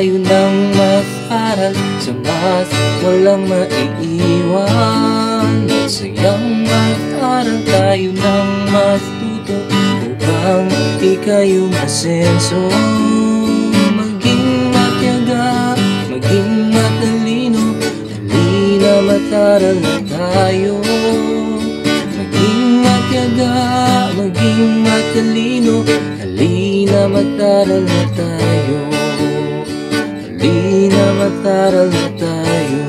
tayo ng Math-aral. Sa Math, walang maiiwan. Math-sayang Math-aral, tayo ng Math-tuto upang di kayo masenso. Maging matyaga, maging matalino, halina Math-aral na tayo. Maging matyaga, maging matalino, halina Math-aral na tayo. Halina Math-aral na tayo.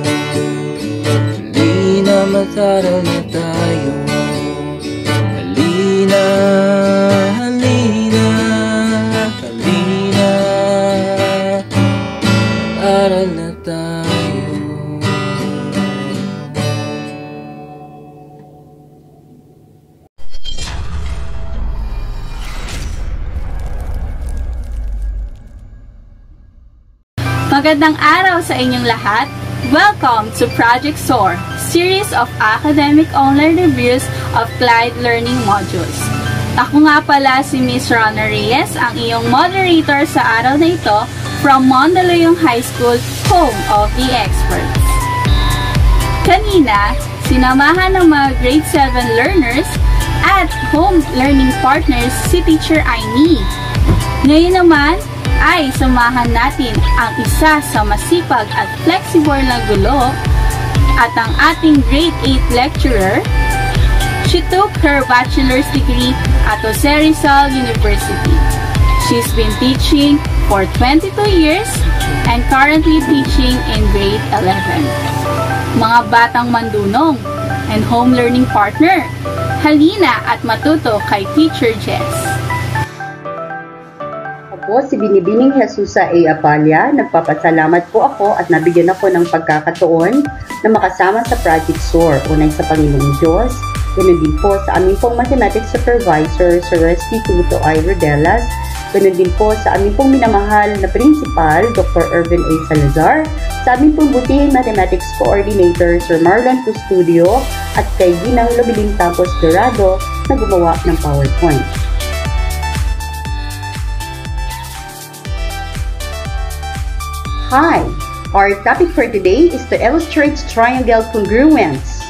Halina Math-aral na tayo. Halina, halina, halina, aral na tayo. Magandang araw sa inyong lahat. Welcome to Project SOAR, series of academic online reviews of CLAID Learning Modules. Ako nga pala si Miss Rona Reyes, ang iyong moderator sa araw na ito from Mandaluyong High School, home of the experts. Kanina, sinamahan ng mga grade 7 learners at home learning partners si Teacher Aimee. Ngayon naman, ay samahan natin ang isa sa masipag at flexible na gulo at ang ating grade 8 lecturer. She took her bachelor's degree at Jose Rizal University. She's been teaching for 22 years and currently teaching in grade 11. Mga batang mandunong and home learning partner, halina at matuto kay Teacher Jess. Po, si Binibining JESUSA A. Apalya. Nagpapasalamat po ako at nabigyan ako ng pagkakataon na makasama sa Project SOAR. Unay sa Panginoong Diyos, ganun din po sa aming pong Mathematics Supervisor, Sir Resty Tuto I. Rodelas, ganun din po sa aming pong minamahal na Principal, Dr. Irvin A. Salazar, sa aming pong butihing Mathematics Coordinator, Sir Marlon Custodio, at kay Ginang Lobeling Tapos Dorado na gumawa ng PowerPoint. Hi! Our topic for today is to illustrate triangle congruence.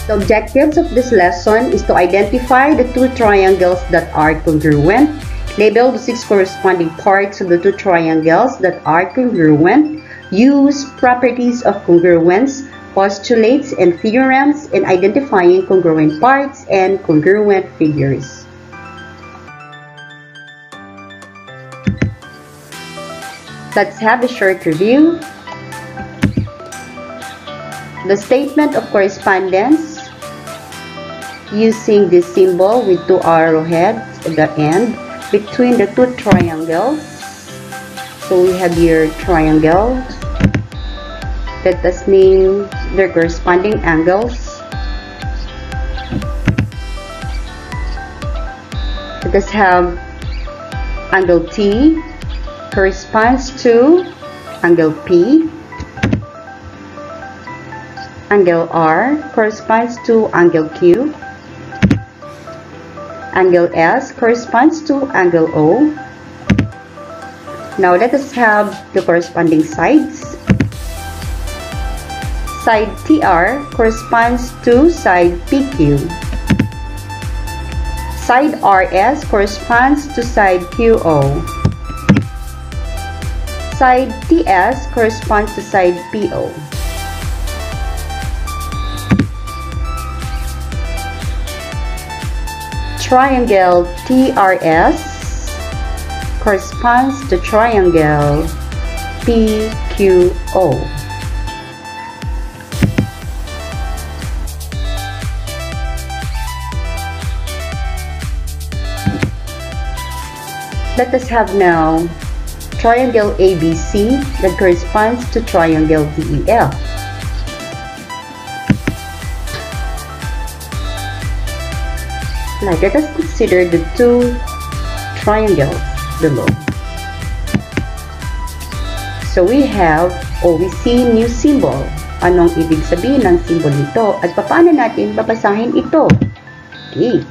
The objectives of this lesson is to identify the two triangles that are congruent, label the 6 corresponding parts of the two triangles that are congruent, use properties of congruence, postulates and theorems in identifying congruent parts and congruent figures. Let's have a short review. The statement of correspondence using this symbol with two arrowheads at the end between the two triangles. So we have here triangle. That does mean their corresponding angles. Let us have angle T corresponds to angle P. Angle R corresponds to angle Q. Angle S corresponds to angle O. Now let us have the corresponding sides. Side TR corresponds to side PQ. Side RS corresponds to side QO. Side TS corresponds to side PO. Triangle TRS corresponds to triangle PQO. Let us have now triangle ABC that corresponds to triangle DEF. Now let us consider the two triangles below. So we have, or we see new symbol. anong ibig sabihin ng symbol nito at paano natin babasahin ito. Okay,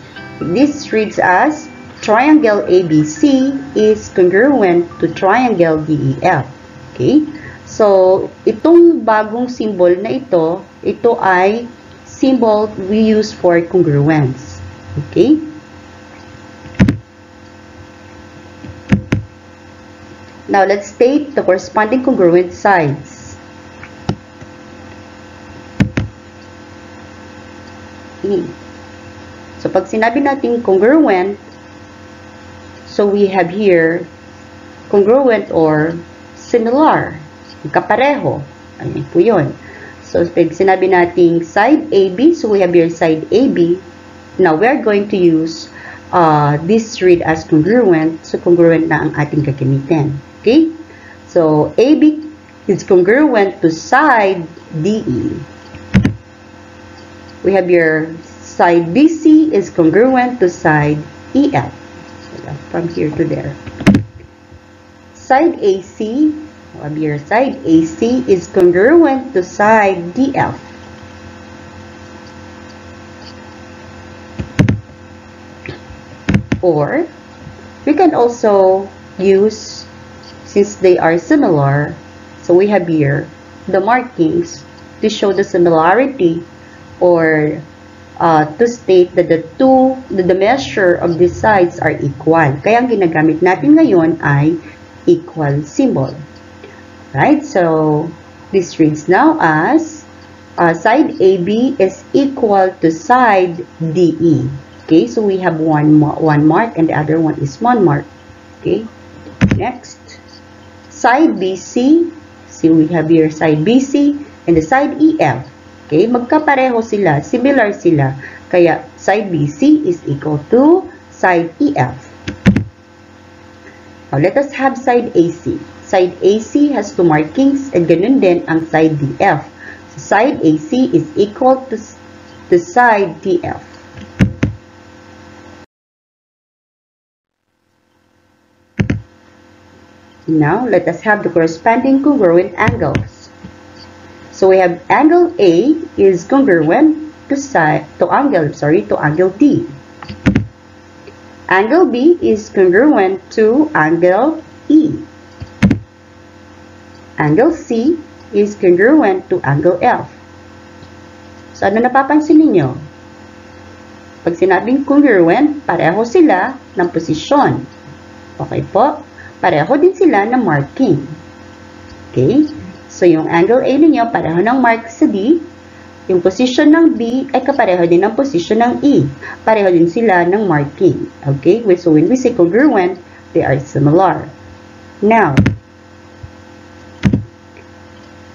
this reads as triangle ABC is congruent to triangle DEF. Okay, so itong bagong symbol na ito ay symbol we use for congruence. Okay, now let's state the corresponding congruent sides. Okay. So pag sinabi natin congruent, so we have here congruent or similar, kapareho. Ano po yun? So pag sinabi natin side AB, so we have here side AB. Now we're going to use this read as congruent. So congruent na ang ating gagamitin. Okay? So AB is congruent to side DE. We have your side BC is congruent to side EF. So from here to there. Side AC, we have your side AC is congruent to side DF. Or we can also use, since they are similar, so we have here the markings to show the similarity or to state that the measure of these sides are equal. Kaya ang ginagamit natin ngayon ay equal symbol. Right? So this reads now as side AB is equal to side DE. Okay, so we have one mark and the other one is one mark. Okay, next, side BC. See, we have here side BC and the side EF. Okay, magkapareho sila, similar sila. Kaya side BC is equal to side EF. Now let us have side AC. Side AC has two markings and ganun din ang side DF. So side AC is equal to side DF. Now let us have the corresponding congruent angles. So we have angle A is congruent to angle D. Angle B is congruent to angle E. Angle C is congruent to angle F. So ano napapansin ninyo? Pag sinabing congruent, pareho sila ng posisyon. Okay po? Pareho din sila ng marking. Okay? So, yung angle A ninyo, pareho ng mark sa D. Yung position ng B ay kapareho din ng position ng E. Pareho din sila ng marking. Okay? So, when we say congruent, they are similar. Now,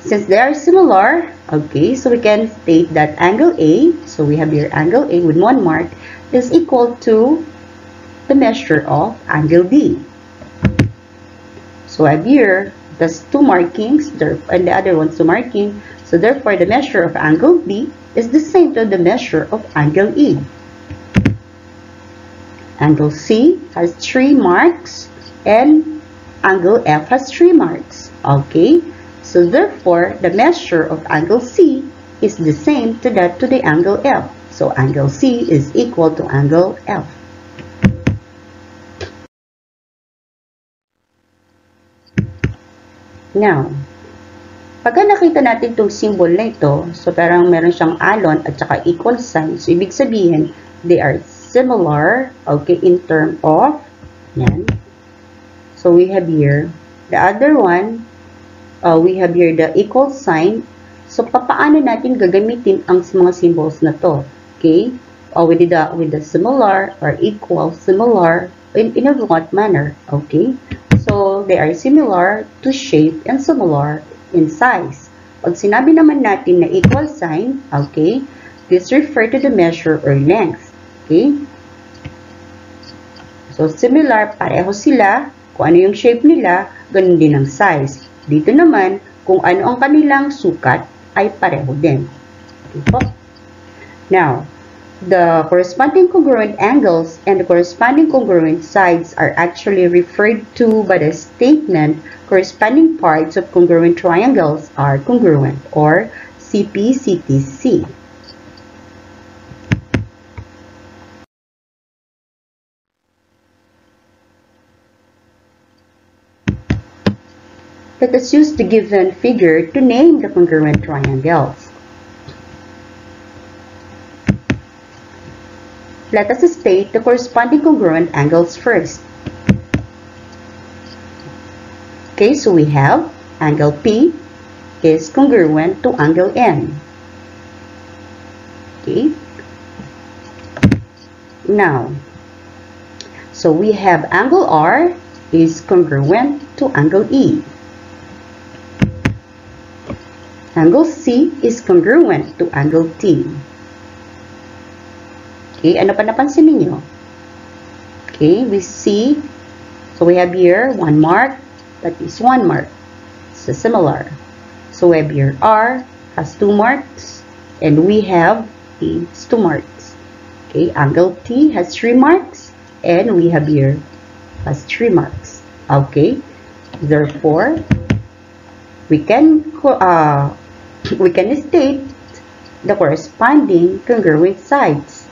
since they are similar, okay, so we can state that angle A, so we have here angle A with one mark, is equal to the measure of angle D. So, I have here that's two markings, and the other one's two marking. So therefore, the measure of angle B is the same to the measure of angle E. Angle C has 3 marks, and angle F has 3 marks. Okay, so therefore, the measure of angle C is the same to the angle F. So angle C is equal to angle F. Now, pagka nakita natin itong symbol na ito, so parang meron siyang alon at saka equal sign. So, ibig sabihin, they are similar, okay, in term of, yan. So, we have here, the other one, we have here the equal sign. So, papaano natin gagamitin ang mga symbols na to? Okay? With the similar or equal, similar, in a what manner? Okay? So, they are similar to shape and similar in size. Pag sinabi naman natin na equal sign, okay, this refer to the measure or length. Okay? So, similar, pareho sila. Kung ano yung shape nila, ganun din ang size. Dito naman, kung ano ang kanilang sukat, ay pareho din. Okay po? Now, the corresponding congruent angles and the corresponding congruent sides are actually referred to by the statement corresponding parts of congruent triangles are congruent or CP, CTC. Let us use the given figure to name the congruent triangles. Let us state the corresponding congruent angles first. Okay, so we have angle P is congruent to angle N. Okay. Now, so we have angle R is congruent to angle E. Angle C is congruent to angle T. Okay, ano pa napansin ninyo? Okay, we see, so we have here one mark, that is one mark. So similar. So we have here R has 2 marks, and we have T has 2 marks. Okay, angle T has 3 marks, and we have here has 3 marks. Okay, therefore, we can state the corresponding congruent sides.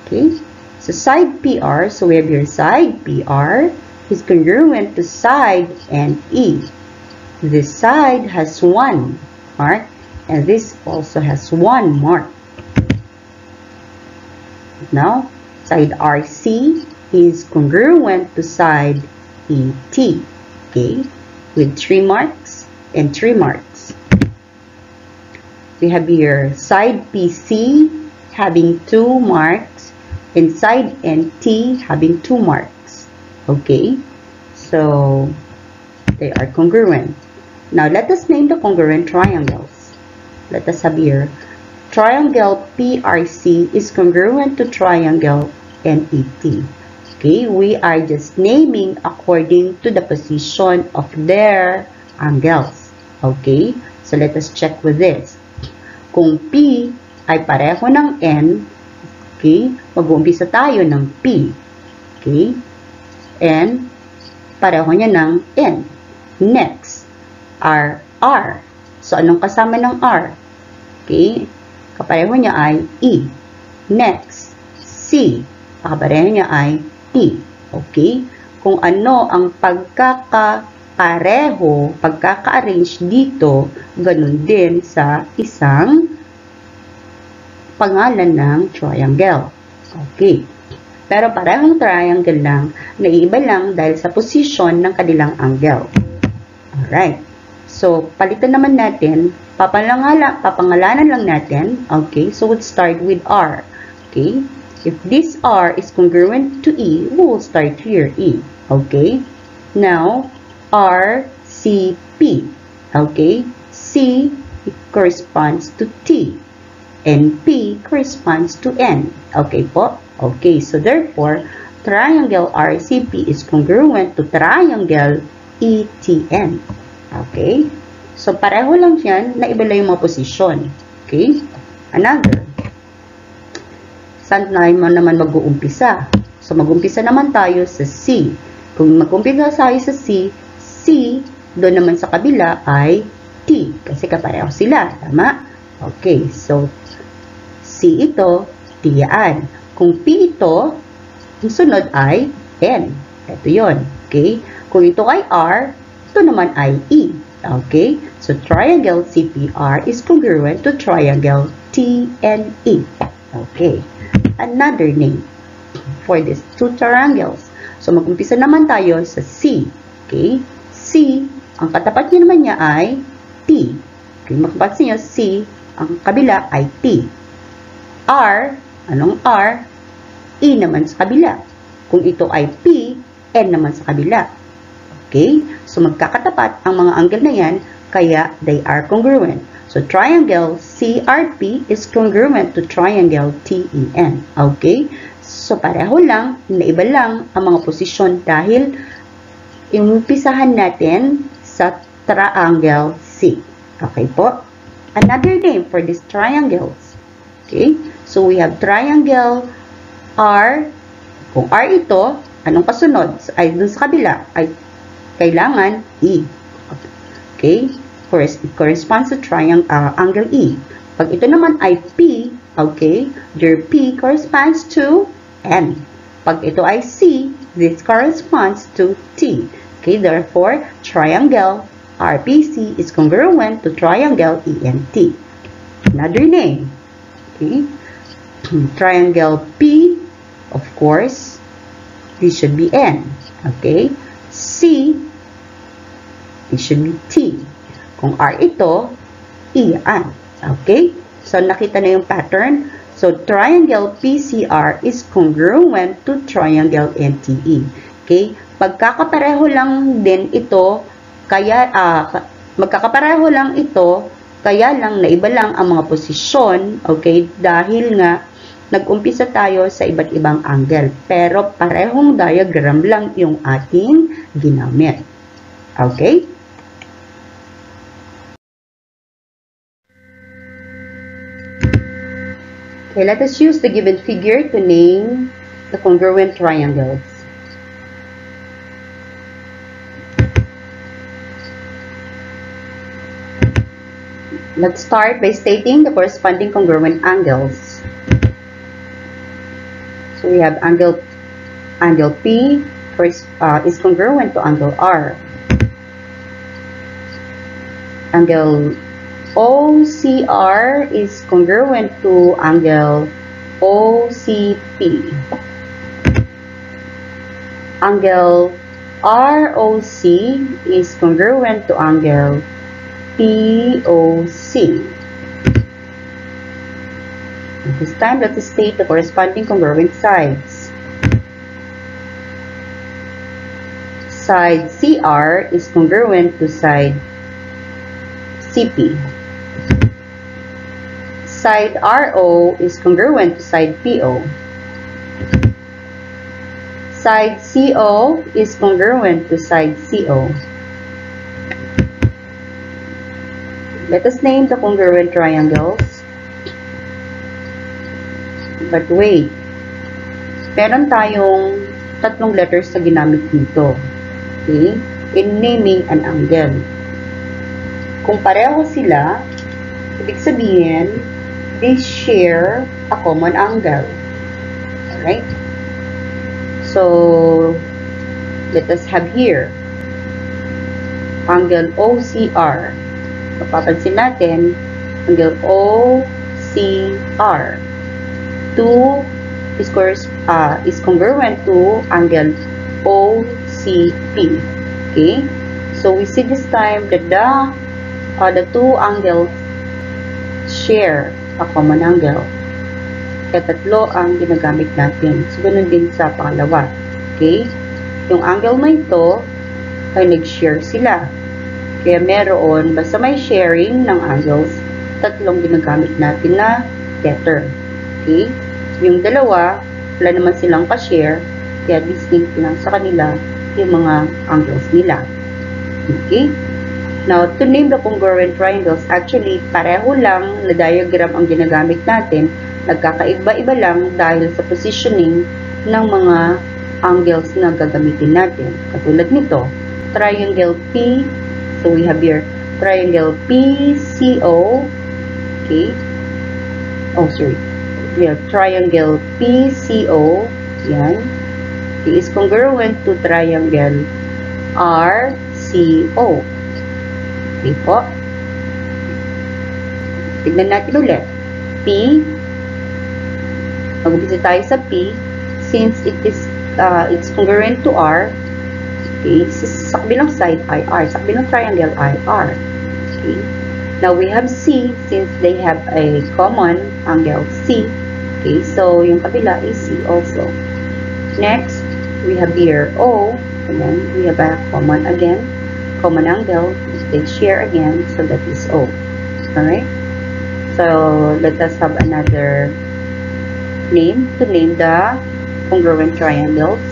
Okay, so side PR, so we have your side PR is congruent to side NE. This side has 1 mark, and this also has 1 mark. Now, side RC is congruent to side ET, okay, with 3 marks and 3 marks. We have here side PC having 2 marks, and side NT having 2 marks. Okay, so they are congruent. Now let us name the congruent triangles. Let us have here triangle PRC is congruent to triangle NET. Okay, we are just naming according to the position of their angles. Okay, so let us check with this. Kung P ay pareho ng N, okay, mag-uumpisa tayo ng P. Okay, and pareho niya ng N. Next, R. So, anong kasama ng R? Okay, kapareho niya ay E. Next, C. Kapareho niya ay T. Okay, kung ano ang pagkaka-arrange dito, ganun din sa isang pangalan ng triangle. Okay. Pero parehong triangle lang, naiiba lang dahil sa position ng kanilang angle. Alright. So, palitan naman natin, papangalanan lang natin. Okay. So, we'll start with R. Okay. If this R is congruent to E, we will start here, E. Okay. Now, R, C, P. Okay. C corresponds to T. And P corresponds to N. Okay po? Okay, so therefore, triangle RCP is congruent to triangle ETN. Okay? So, pareho lang yan, naiba lang yung mga posisyon. Okay? Another. Saan tayo naman mag-uumpisa? So, mag-umpisa naman tayo sa C. Kung mag-umpisa tayo sa C, C, doon naman sa kabila ay T. Kasi kapareho sila. Tama? Okay, so, C ito, T yan. Kung P ito, yung sunod ay N. Ito yon. Okay? Kung ito ay R, ito naman ay E. Okay? So, triangle CPR is congruent to triangle TNE. Okay. Another name for these two triangles. So, mag-umpisa naman tayo sa C. Okay? C, ang katapat niya naman niya ay T. Okay? Makapansin niyo, C, ang kabila ay T. R, anong R? E naman sa kabila. Kung ito ay P, N naman sa kabila. Okay? So, magkakatapat ang mga angle na yan, kaya they are congruent. So, triangle CRP is congruent to triangle TEN. Okay? So, pareho lang, naiba lang ang mga posisyon dahil umpisahan natin sa triangle C. Okay po? Another name for these triangles. Okay? So, we have triangle R. Kung R ito, anong kasunod? Ay, dun sa kabila, ay kailangan E. Okay? corresponds to angle E. Pag ito naman ay P, okay, your P corresponds to N. Pag ito ay C, this corresponds to T. Okay, therefore, triangle RPC is congruent to triangle ENT. Another name, okay, triangle P, of course, this should be N. Okay, C, it should be T. Kung R ito, E yan. Okay? So, nakita na yung pattern. So, triangle PCR is congruent to triangle NTE. Okay? Magkakapareho lang din ito, kaya, magkakapareho lang ito, kaya lang naiba lang ang mga posisyon, okay? Dahil nga, nag-umpisa tayo sa iba't ibang angle. Pero, parehong diagram lang yung ating ginamit. Okay? Okay, let us use the given figure to name the congruent triangles. Let's start by stating the corresponding congruent angles. So we have angle P is congruent to angle R. Angle OCR is congruent to angle OCP. Angle ROC is congruent to angle POC. At this time, let us state the corresponding congruent sides. Side CR is congruent to side CP. Side RO is congruent to side PO. Side CO is congruent to side CO. Let us name the congruent triangles. But wait, meron tayong tatlong letters na ginamit dito. Okay? In naming an angle. Kung pareho sila, ibig sabihin, they share a common angle. Alright? So, let us have here angle OCR. Mapapansin natin, angle OCR 2 is congruent to angle OCP. Okay? So, we see this time that the two angles share a common angle. Kaya tatlo ang ginagamit natin. So, ganun din sa pangalawa. Okay? Yung angle na ito ay nag-share sila. Kaya meron, basta may sharing ng angles, tatlong ginagamit natin na letter. Okay? So, yung dalawa, wala naman silang ka-share, kaya distinct lang sa kanila yung mga angles nila. Okay? Now, to name the congruent triangles, actually, pareho lang na diagram ang ginagamit natin. Nagkakaiba-iba lang dahil sa positioning ng mga angles na gagamitin natin. Katulad nito, triangle P. So, we have here triangle PCO. Okay. Oh, sorry. We have triangle PCO. Yan. It is congruent to triangle RCO. Okay po. Tignan natin ulit. P. Mag-umpisa tayo sa P. Since it's congruent to R, okay, sa kabilang side ay R. Sa kabilang triangle ay R. Okay. Now, we have C since they have a common angle C. Okay, so yung kabila is C also. Next, we have here O. And then, we have a common angle. They share again, so that is O. Alright? So, let us have another name to name the congruent triangles.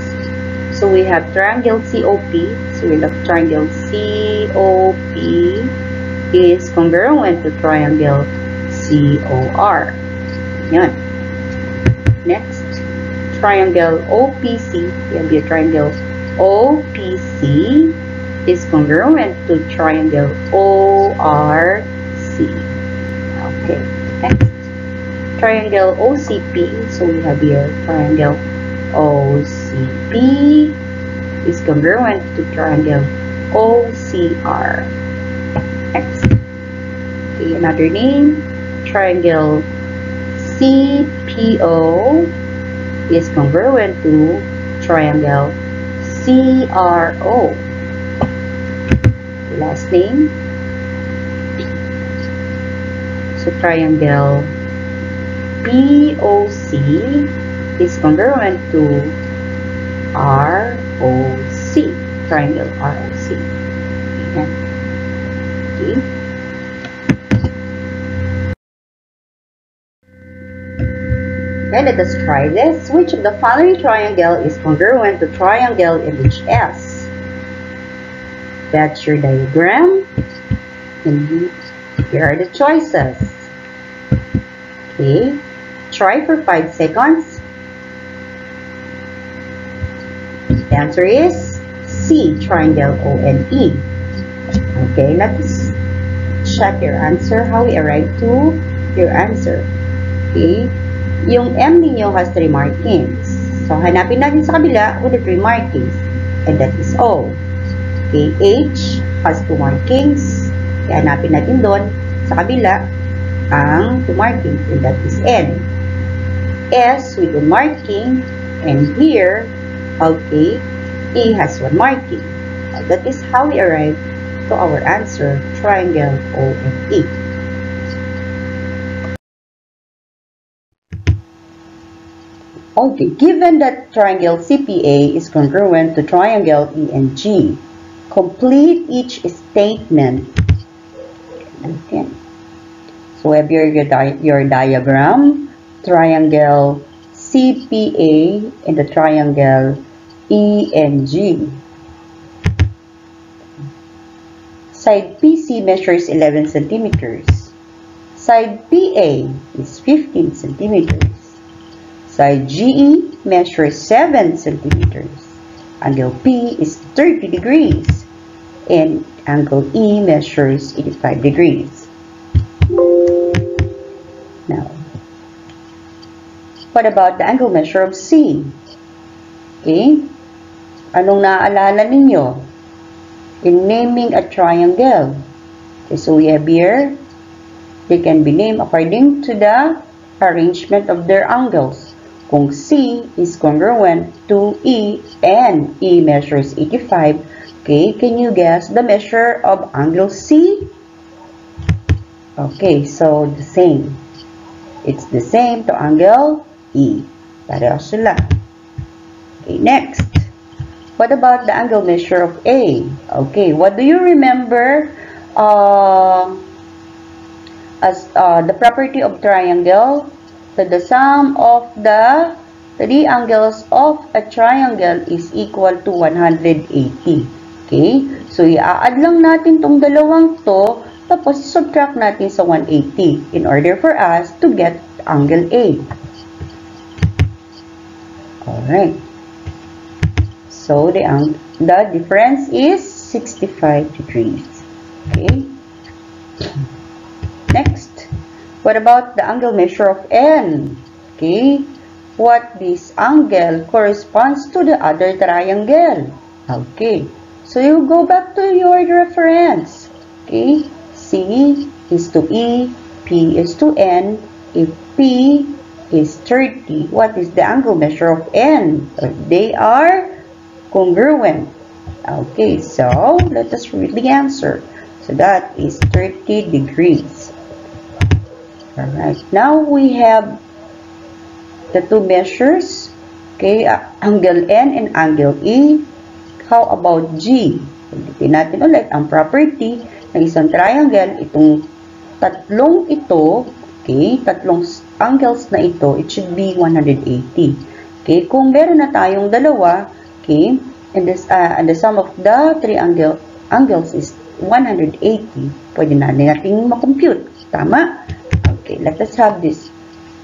So, we have triangle COP. So, we have triangle COP is congruent to triangle COR. Yan. Next, triangle OPC. We have your triangle OPC is congruent to triangle ORC. Okay, next. Triangle OCP. So we have here triangle OCP is congruent to triangle OCR. Next. Okay, another name. Triangle CPO is congruent to triangle CRO. Last name. So triangle POC is congruent to ROC. Triangle ROC. Okay. Okay, let us try this. Which of the following triangle is congruent to triangle LHS? That's your diagram. And here are the choices. Okay, try for 5 seconds. The answer is C, triangle ONE. Okay, let's check your answer, how we arrive to your answer. Okay, yung M ninyo has 3 markings. So, hanapin natin sa kabila with the 3 markings. And that is O. Okay, H has 2 markings. Kaya hanapin natin doon sa kabila ang 2 markings. And that is N. S with 1 marking. And here, okay, E has 1 marking. That is how we arrive to our answer, triangle ONE. Okay, given that triangle CPA is congruent to triangle ENG, complete each statement. Okay. So we have your diagram, triangle CPA and the triangle ENG. Side PC measures 11 centimeters. Side PA is 15 centimeters. Side GE measures 7 centimeters. Angle P is 30 degrees. And angle E measures 85 degrees. Now, what about the angle measure of C? Okay? Anong naaalala ninyo in naming a triangle? Okay, so we have here, they can be named according to the arrangement of their angles. Kung C is congruent to E and E measures 85, okay, can you guess the measure of angle C? Okay, so the same. It's the same to angle E. Pareho sila. Okay, next. What about the angle measure of A? Okay, what do you remember as the property of triangle? That the sum of the 3 angles of a triangle is equal to 180. Okay? So, i-add lang natin tong dalawang to, tapos subtract natin sa 180 in order for us to get angle A. Alright. So, the difference is 65 degrees. Okay? Next. What about the angle measure of N? Okay, what this angle corresponds to the other triangle? Okay, so you go back to your reference. Okay, C is to E, P is to N. If P is 30, what is the angle measure of N? They are congruent. Okay, so let us read the answer. So that is 30 degrees. Alright, now we have the 2 measures, okay, angle N and angle E. How about G? Ulitin natin ulit ang property ng isang triangle. Itong tatlong ito, okay, tatlong angles na ito, it should be 180. Okay, kung meron na tayong dalawa, okay, and the sum of the 3 angles is 180, pwede natin makompute. Tama? Okay, let us have this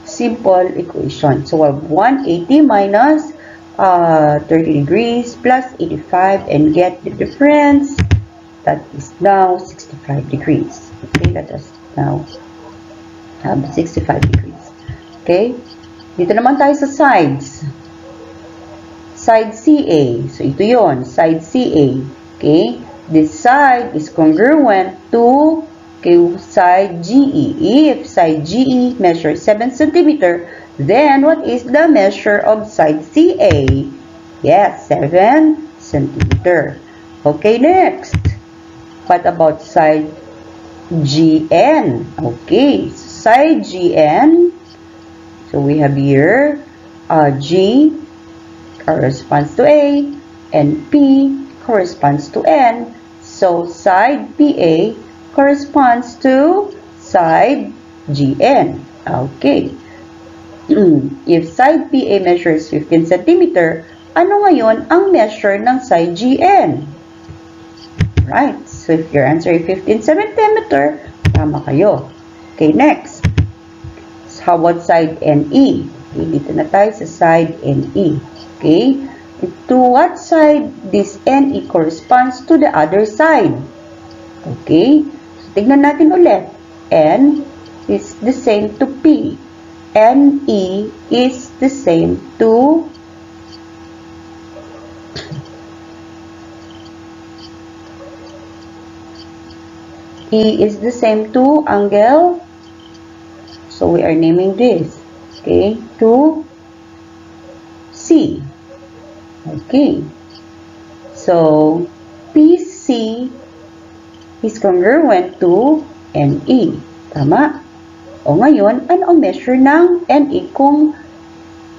simple equation. So, we have 180 minus 30 degrees plus 85 and get the difference. that is now 65 degrees. Okay, let us now have 65 degrees. Okay, dito naman tayo sa sides. Side CA. So, ito yon, side CA. Okay, this side is congruent to side GE. If side GE measures 7 cm, then what is the measure of side CA? Yes, 7 cm. Okay, next. What about side GN? Okay, side GN. So we have here G corresponds to A and P corresponds to N. So side PA corresponds to side GN. Okay. If side PA measures 15 cm, ano ngayon ang measure ng side GN? Right. So if your answer is 15 cm, tama kayo. Okay, next. So how about side NE? Okay, dito na tayo sa side NE. Okay. To what side this NE corresponds to the other side? Okay. So tignan natin ulit. N is the same to P. NE is the same to E is the same to angle. So we are naming this. Okay, to C. Okay. So PC is congruent to NE. Tama? O ngayon, ano ang measure ng NE kung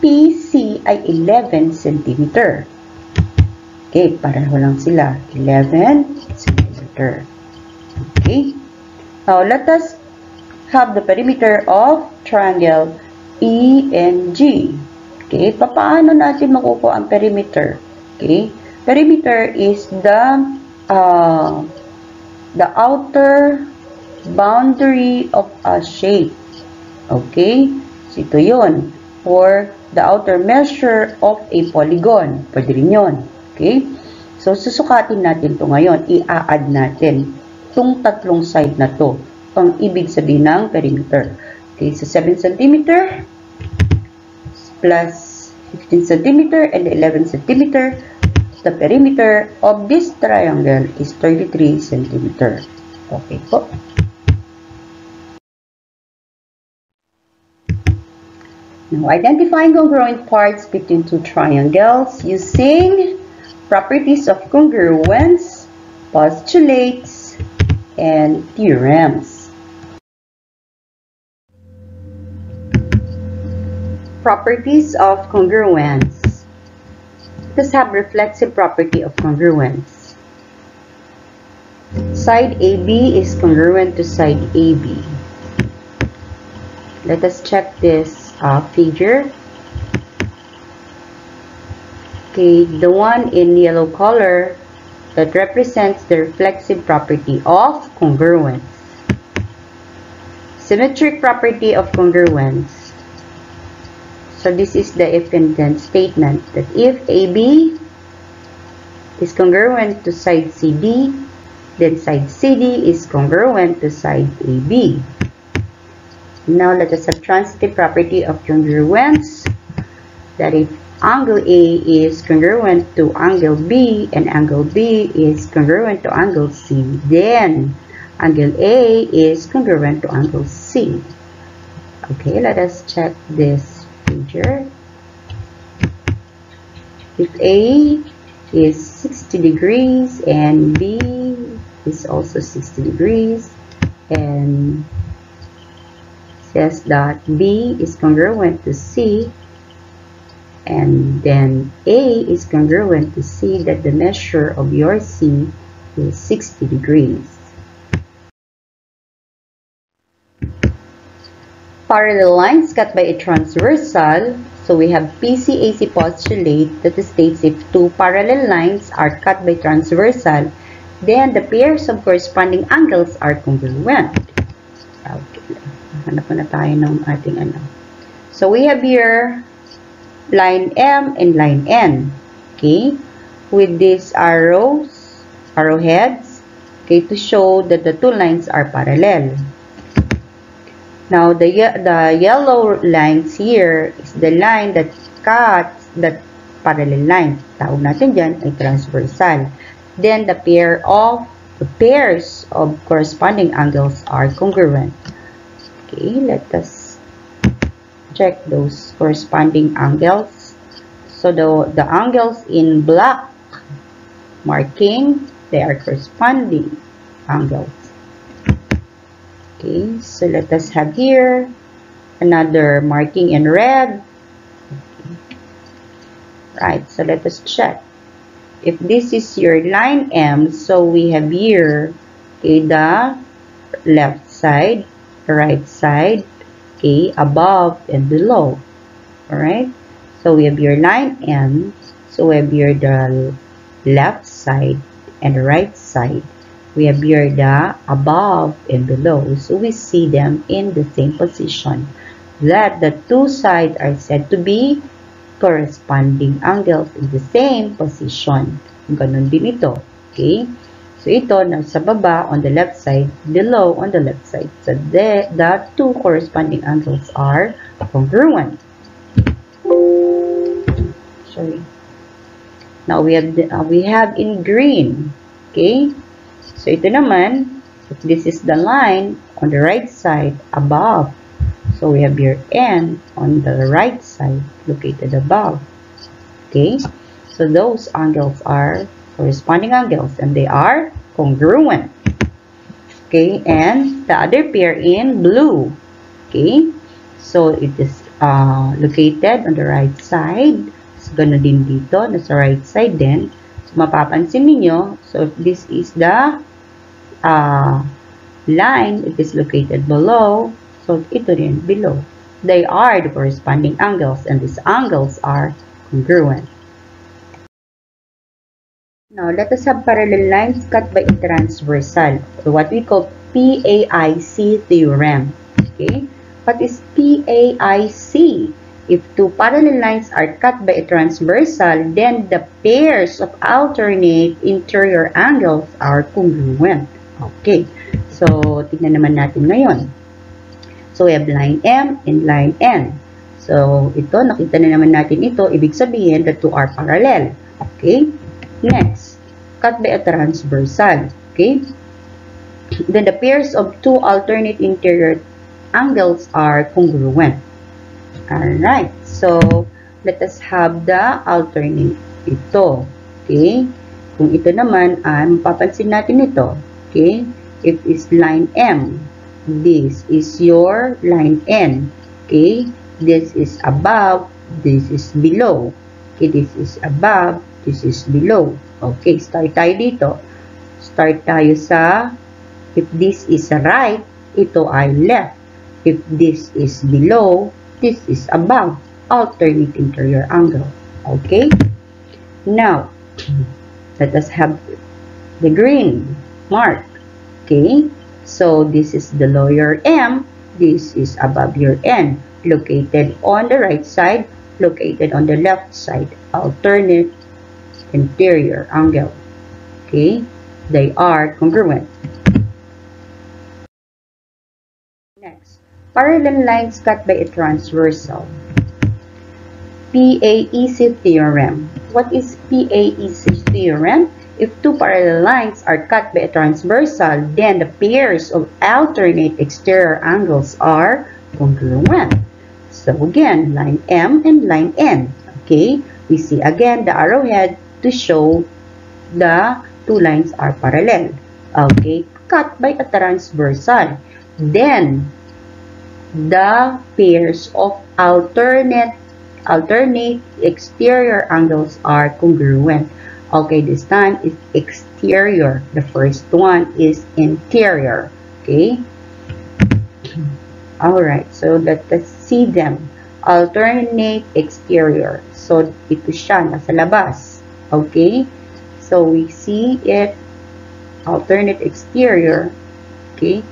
PC ay 11 cm? Okay, pareho lang sila. 11 cm. Okay. Now, let us have the perimeter of triangle ENG. Okay. Paano natin makukuha ang perimeter? Okay. Perimeter is the outer boundary of a shape. Okay. So, ito yun. Or the outer measure of a polygon. Pwede rin yun. Okay. So, susukatin natin ito ngayon. I-add natin itong tatlong side na to. Ang ibig sabihin ng perimeter. Okay, so 7 cm plus 15 cm and 11 cm. The perimeter of this triangle is 33 cm. Okay po. Now, identifying congruent parts between two triangles using properties of congruence, postulates, and theorems. Properties of congruence. Let us have reflexive property of congruence. Side AB is congruent to side AB. Let us check this figure. Okay, the one in yellow color that represents the reflexive property of congruence. Symmetric property of congruence. So this is the if-then statement that if AB is congruent to side CD, then side CD is congruent to side AB. Now let us have transitive property of congruence, that if angle A is congruent to angle B and angle B is congruent to angle C, then angle A is congruent to angle C. Okay, let us check this figure. If A is 60 degrees and B is also 60 degrees and says that B is congruent to C, and then A is congruent to C, that the measure of your C is 60 degrees. Parallel lines cut by a transversal. So we have PCAC postulate that states if two parallel lines are cut by transversal, then the pairs of corresponding angles are congruent. Okay. Hanap na tayo ng ating ano. So we have here line M and line N. Okay? With these arrowheads, Okay, to show that the two lines are parallel. Now, the yellow lines here is the line that cuts that parallel line. Tawag natin dyan ay transversal. Then, the pairs of corresponding angles are congruent. Okay, let us check those corresponding angles. So, the angles in black marking, they are corresponding angles. Okay, so let us have here another marking in red. Okay. Right, so let us check. If this is your line M, so we have here, okay, the left side, right side, okay, above and below. Alright, so we have your line M, so we have here the left side and the right side. We have here the above and below, so we see them in the same position. That the two sides are said to be corresponding angles in the same position. Ganon din ito. Okay? So ito, nasa baba on the left side, below on the left side. So the two corresponding angles are congruent. Sorry. Now we have in green. Okay? So, ito naman, if this is the line on the right side, above. So, we have your N on the right side, located above. Okay? So, those angles are corresponding angles, and they are congruent. Okay? And the other pair in blue. Okay? So, it is located on the right side. So, gano'n din dito, nasa right side din. So, mapapansin ninyo, so if this is the line, it is located below, so ito rin below. They are the corresponding angles, and these angles are congruent. Now, let us have parallel lines cut by a transversal, so what we call PAIC theorem. Okay, what is PAIC? If two parallel lines are cut by a transversal, then the pairs of alternate interior angles are congruent. Okay, so tignan naman natin ngayon. So we have line M and line N. So ito, nakita na naman natin ito, ibig sabihin the two are parallel. Okay, next, cut by a transversal. Okay, then the pairs of two alternate interior angles are congruent. Alright, so let us have the alternate ito. Okay, kung ito naman, mapapansin natin ito. Okay, it is line M. This is your line N. Okay, this is above, this is below. Okay, this is above, this is below. Okay, start tayo dito. Start tayo sa, if this is right, ito ay left. If this is below, this is above. Alternate interior angle. Okay, now, let us have the green mark. Okay, so this is the lower M, this is above your N, located on the right side, located on the left side, alternate interior angle. Okay, they are congruent. Next, parallel lines cut by a transversal. PAEC theorem. What is PAEC theorem? If two parallel lines are cut by a transversal, then the pairs of alternate exterior angles are congruent. So again, line M and line N. Okay, we see again the arrowhead to show the two lines are parallel. Okay, cut by a transversal. Then, the pairs of alternate exterior angles are congruent. Okay, this time is exterior. The first one is interior. Okay? Alright, so let us see them. Alternate exterior. So, ito siya, nasa labas. Okay? So, we see it, alternate exterior. Okay?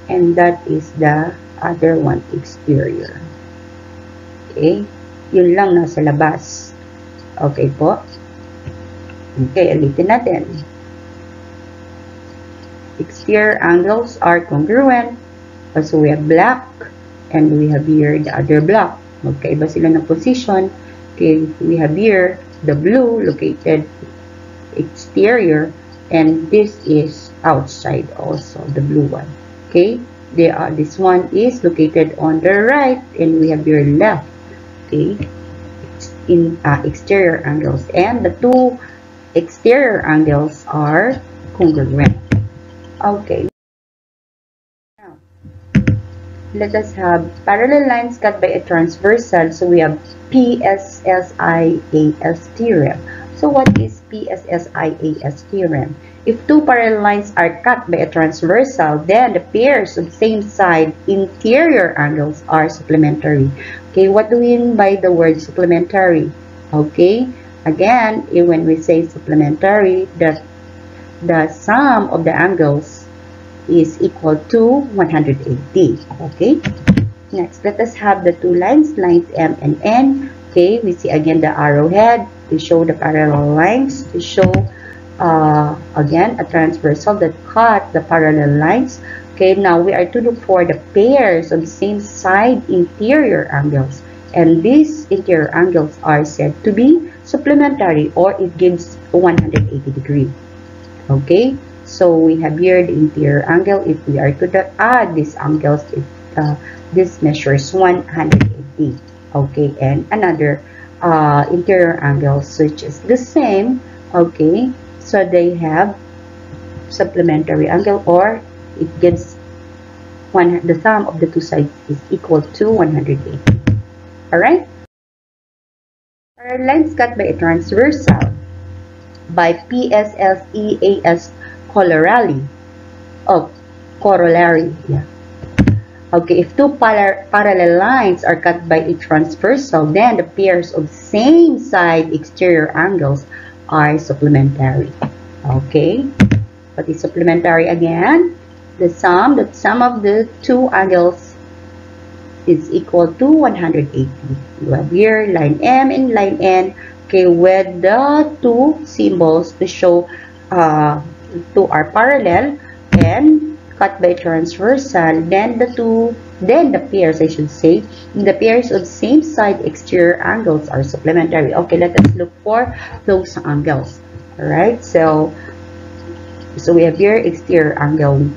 And that is the other one, exterior. Okay? Yun lang nasa labas. Okay po? Okay, ulitin natin. Exterior angles are congruent. Also, we have black and we have here the other black. Magkaiba sila ng position. Okay, we have here the blue located exterior and this is outside also, the blue one. Okay, this one is located on the right and we have your left. Okay, in exterior angles, and the two exterior angles are congruent. Okay, now let us have parallel lines cut by a transversal. So we have PSSIAS theorem. So what is PSSIAS theorem? If two parallel lines are cut by a transversal, then the pairs of same side interior angles are supplementary. Okay, what do we mean by the word supplementary? Okay, again, when we say supplementary, the sum of the angles is equal to 180. Okay, next, let us have the two lines, lines M and N. Okay, we see again the arrowhead to show the parallel lines, to show again a transversal that cut the parallel lines. Okay, now we are to look for the pairs of same side interior angles, and these interior angles are said to be supplementary, or it gives 180 degree. Okay, so we have here the interior angle. If we are to add these angles, this measures 180. Okay, and another interior angles which is the same. Okay, so they have supplementary angle, or it gives the sum of the two sides is equal to 180. Alright? Parallel lines cut by a transversal by PSSEAS corollary. Oh, corollary. Yeah. Okay, if two parallel lines are cut by a transversal, then the pairs of same side exterior angles are supplementary. Okay, what is supplementary again? The sum of the two angles is equal to 180. You have here line M and line N. Okay, with the two symbols to show two are parallel and cut by transversal, then the pairs, I should say, the pairs of same side exterior angles are supplementary. Okay, let us look for those angles. All right, so we have here exterior angle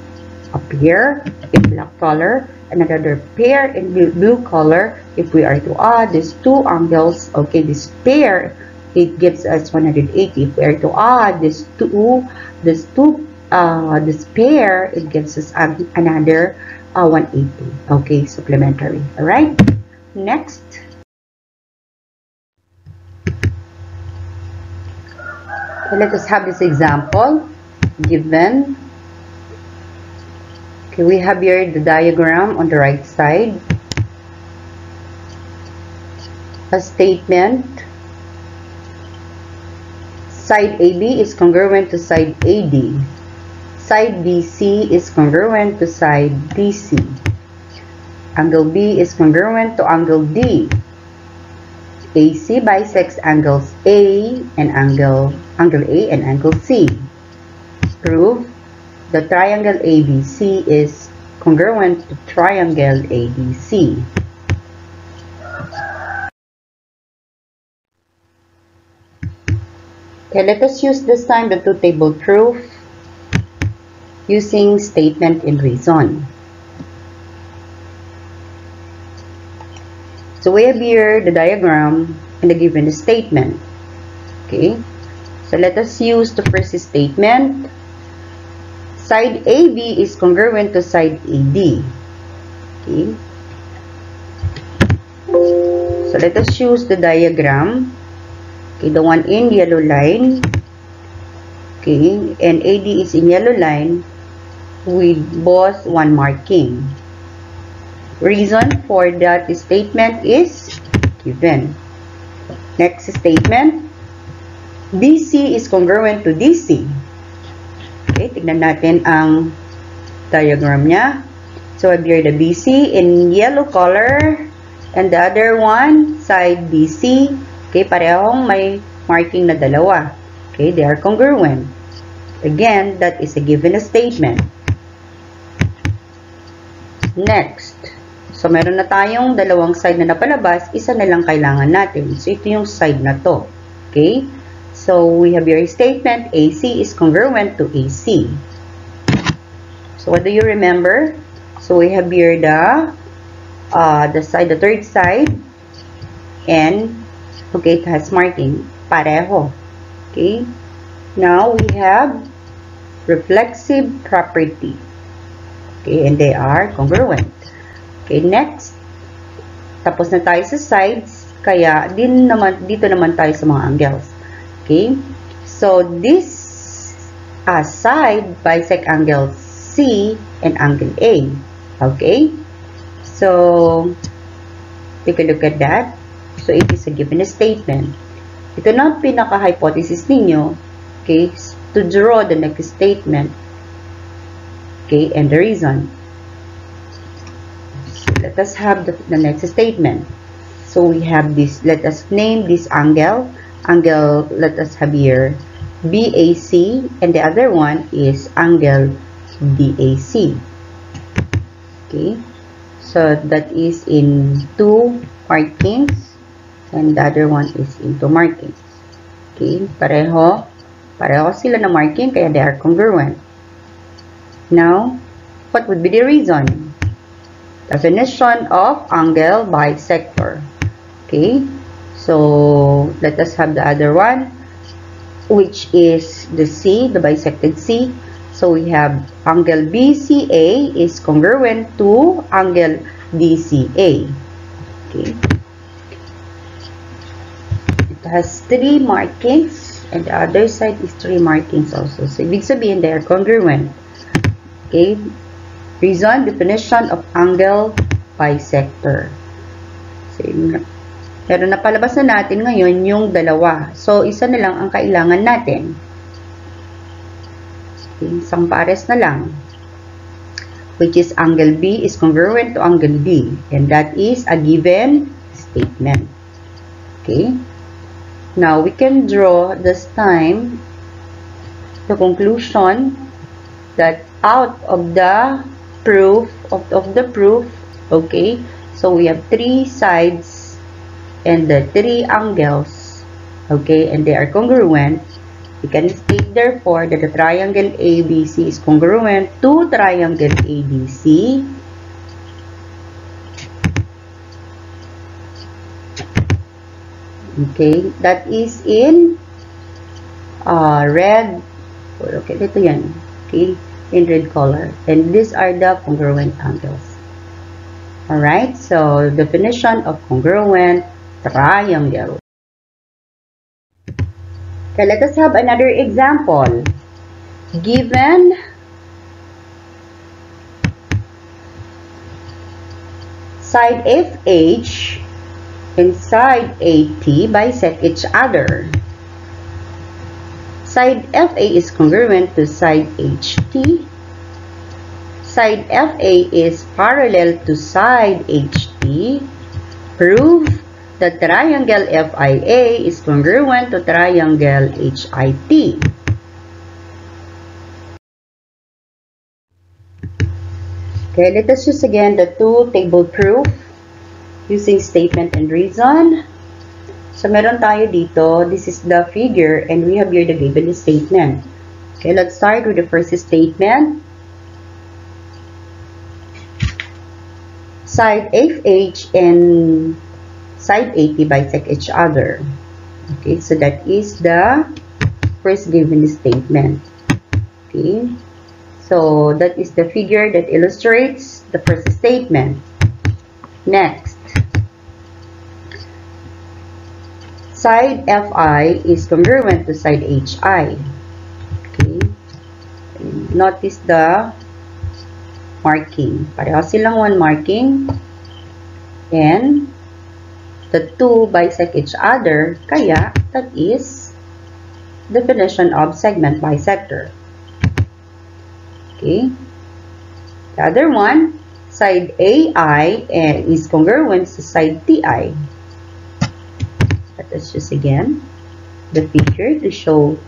up here in black color, another pair in blue color. If we are to add these two angles, okay, this pair, it gives us 180. If we are to add this pair, it gives us another 180. Okay, supplementary. All right, next, let us have this example given. Okay, we have here the diagram on the right side, a statement. Side AB is congruent to side AD. Side BC is congruent to side BC. Angle B is congruent to angle D. AC bisects angles A and angle A and angle C. Prove the triangle ABC is congruent to triangle ABC. Okay, let us use this time the two-table proof using statement and reason. So we have here the diagram and the given statement. Okay, so let us use the first statement. Side AB is congruent to side AD. Okay, so let us choose the diagram. Okay, the one in yellow line. Okay, and AD is in yellow line with both one marking. Reason for that statement is given. Next statement, BC is congruent to DC. Okay, tignan natin ang diagram niya. So, here the BC in yellow color and the other one, side BC. Okay, parehong may marking na dalawa. Okay, they are congruent. Again, that is a given statement. Next. So, meron na tayong dalawang side na napalabas. Isa na lang kailangan natin. So, ito yung side na to. Okay? So, we have your statement. AC is congruent to AC. So, what do you remember? So, we have here the third side. And, okay, it has marking. Pareho. Okay? Now, we have reflexive property. Okay, and they are congruent. Okay, next. Tapos na tayo sa sides, kaya dito naman tayo sa mga angles. Okay, so this side bisect angle C and angle A. Okay, so take a look at that. So it is a given statement. Ito na pinaka-hypothesis ninyo, okay, to draw the next statement. Okay, and the reason. So let us have the next statement. So we have this, let us name this angle. Angle, let us have here BAC, and the other one is angle DAC. Okay, so that is in 2 markings, and the other one is in 2 markings. Okay, pareho sila na marking, kaya they are congruent. Now, what would be the reason? Definition of angle bisector. Okay, so let us have the other one, which is the C, the bisected C. So we have angle BCA is congruent to angle DCA. Okay, it has 3 markings, and the other side is 3 markings also. So ibig sabihin they are congruent. Okay, reason, definition of angle bisector. So, pero napalabas na natin ngayon yung dalawa. So, isa na lang ang kailangan natin. Okay, isang pares na lang. Which is angle B is congruent to angle B. And that is a given statement. Okay. Now, we can draw this time the conclusion that out of the proof, okay, so we have 3 sides and the 3 angles, okay, and they are congruent. We can state therefore that the triangle ABC is congruent to triangle ABC. Okay, that is in red. Okay, ito yan. Okay, in red color. And these are the congruent angles. Alright, so definition of congruent triangle. Okay, let us have another example. Given side FH and side AT bisect each other. Side FA is congruent to side HT. Side FA is parallel to side HT. Prove that triangle FIA is congruent to triangle HIT. Okay, let us use again the 2-table proof using statement and reason. So, meron tayo dito, this is the figure, and we have here the given statement. Okay, let's start with the first statement. Side FH and side AT bisect each other. Okay, so that is the first given statement. Okay, so that is the figure that illustrates the first statement. Next. Side FI is congruent to side HI. Okay. Notice the marking. Pareho silang 1 marking. And the 2 bisect each other. Kaya, that is definition of segment bisector. Okay. The other one, side AI is congruent to side TI. Let us use again the figure to show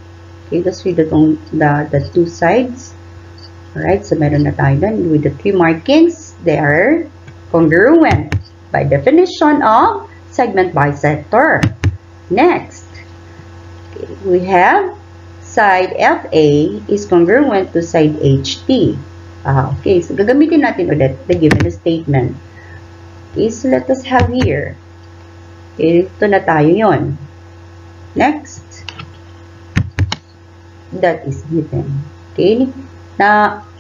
Okay, let's read the two sides. Alright, so meron na tayo dun with the 3 markings. They are congruent by definition of segment bisector. Next, okay, we have side FA is congruent to side HT. Okay, so gagamitin natin ulit the given statement. Okay, so let us have here. Ito na tayo yon. Next, that is given. Okay,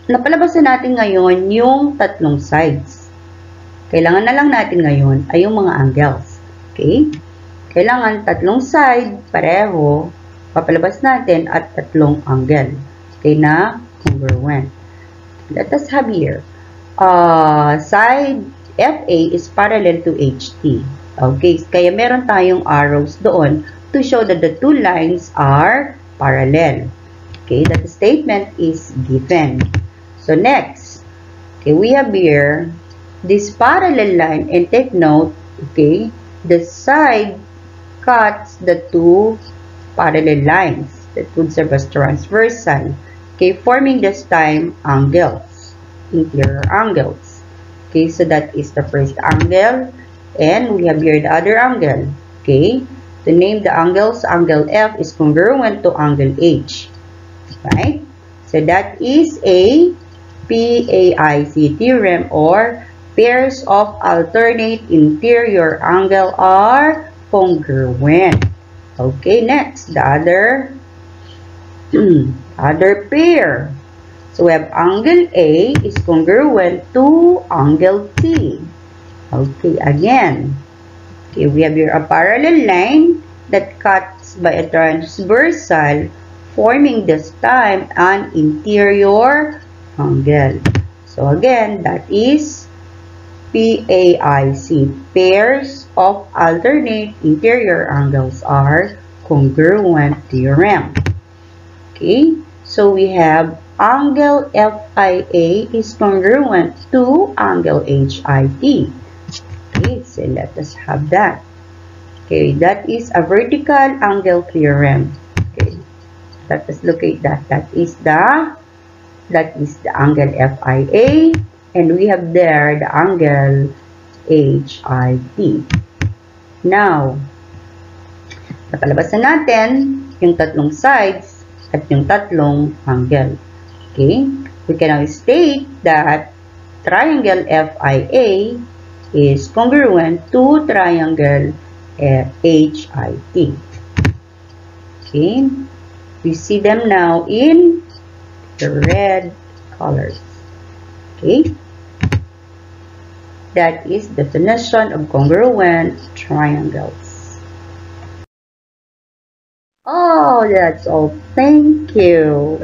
napalabasan natin ngayon yung tatlong sides. Kailangan na lang natin ngayon ay yung mga angles. Okay, kailangan tatlong side, pareho, papalabas natin at tatlong angle. Okay, na congruent. Let us have here. Side FA is parallel to HT. Okay, kaya meron tayong arrows doon to show that the two lines are parallel. Okay, that statement is given. So next, okay, we have here this parallel line, and take note, okay, the side cuts the two parallel lines that would serve as transversal, okay, forming this time angles, interior angles. Okay, so that is the first angle, and we have here the other angle. Okay, to name the angles, angle F is congruent to angle H. Right? So that is a PAIC theorem, or pairs of alternate interior angle are congruent. Okay, next, the other pair. So we have angle A is congruent to angle T. Okay, again. Okay, we have here a parallel line that cuts by a transversal, forming this time an interior angle. So again, that is PAIC, pairs of alternate interior angles are congruent theorem. Okay, so we have angle FIA is congruent to angle HIT. Okay, so let us have that. Okay, that is a vertical angle theorem. Okay, let us locate that. That is the angle FIA, and we have there the angle HIT. Now, napalabas na natin yung tatlong sides at yung tatlong angle. Okay, we can now state that triangle FIA is congruent to triangle HIT. Okay, we see them now in the red colors. Okay, that is definition of congruent triangles. Oh, that's all. Thank you.